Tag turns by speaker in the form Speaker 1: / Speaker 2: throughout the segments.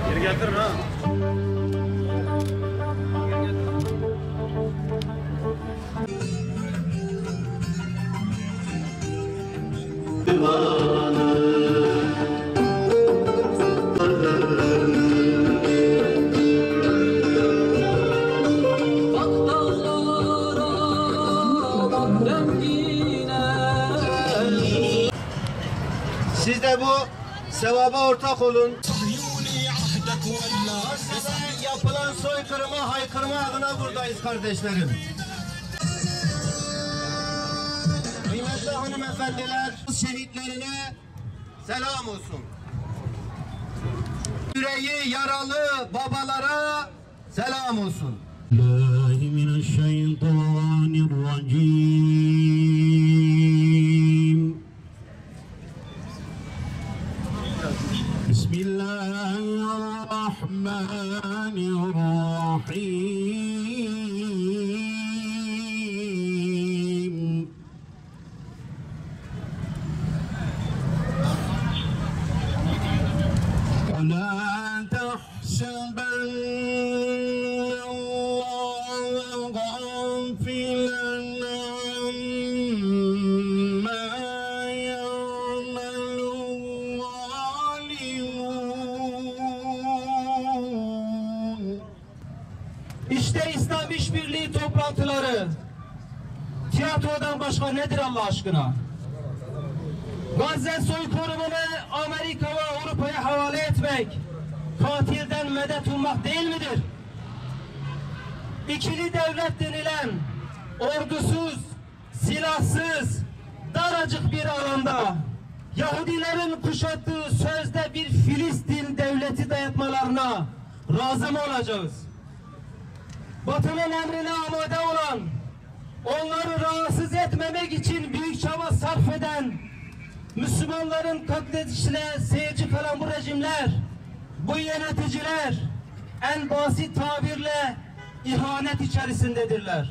Speaker 1: Geri getirin ha.
Speaker 2: Siz de bu sevaba ortak olun. Yapılan soykırıma, haykırma adına buradayız kardeşlerim. Kıymetli hanımefendiler, şehitlerine selam olsun. Yüreği yaralı babalara selam olsun.
Speaker 3: Bismillahirrahmanirrahim. ولا تحسبن الله غافلا عما يعمل الظالمون.
Speaker 4: İşte İslam İşbirliği toplantıları tiyatrodan başka nedir Allah aşkına? Gazze soykırımını Amerika ve Avrupa'ya havale etmek, katilden medet ummak değil midir? İkili devlet denilen ordusuz, silahsız, daracık bir alanda Yahudilerin kuşattığı sözde bir Filistin devleti dayatmalarına razı mı olacağız? Batı'nın emrine amade olan, onları rahatsız etmemek için büyük çaba sarf eden, Müslümanların katledişine seyirci kalan bu rejimler, bu yöneticiler en basit tabirle ihanet içerisindedirler.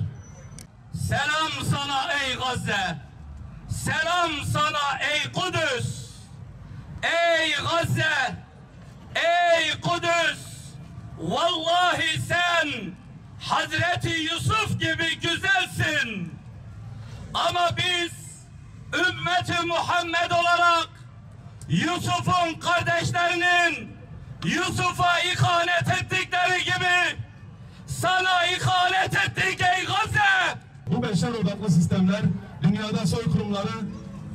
Speaker 5: Selam sana ey Gazze, selam sana ey Kudüs, ey Gazze, ey Kudüs, vallahi sen Hazreti Yusuf gibi güzelsin. Ama biz ümmeti Muhammed olarak Yusuf'un kardeşlerinin Yusuf'a ihanet ettikleri gibi sana ihanet ettik ey Gazze.
Speaker 6: Bu beşer odaklı sistemler dünyada soykırımları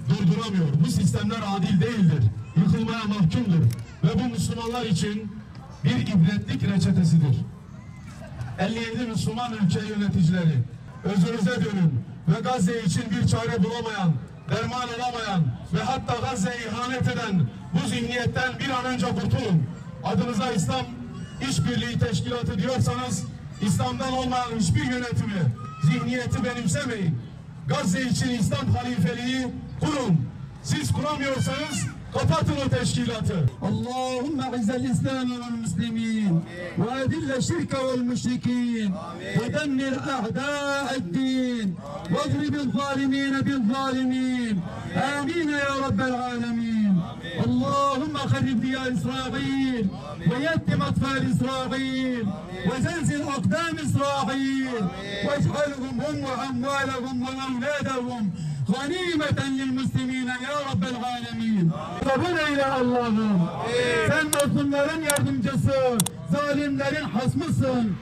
Speaker 6: durduramıyor. Bu sistemler adil değildir. Yıkılmaya mahkumdur. Ve bu Müslümanlar için bir ibretlik reçetesidir. 57 Müslüman ülke yöneticileri, özünüze dönün ve Gazze için bir çare bulamayan, derman olamayan ve hatta Gazze'ye ihanet eden bu zihniyetten bir an önce kurtulun. Adınıza İslam İşbirliği Teşkilatı diyorsanız, İslam'dan olmayan hiçbir yönetimi, zihniyeti benimsemeyin. Gazze için İslam halifeliği kurun. Siz kuramıyorsanız kapatın o teşkilatı.
Speaker 3: Allahümme izzel İslam ve Müslimin ve edille şirke vel müşrikin ve demmir a'da'eddin ve adribil zalimine bil zalimin. Amin ya Rabbel alemin. Allahümme harrib diyar İsrail ve yettim atfal İsrail ve zenzil akdam İsrail ve ec'alhum hum ve amvalahum ve evladahum ganimeten lil muslimine ya Rabbel alemin. Kabul eyle Allah'ım. Sen mazlumların yardımcısı, zalimlerin hasmısın.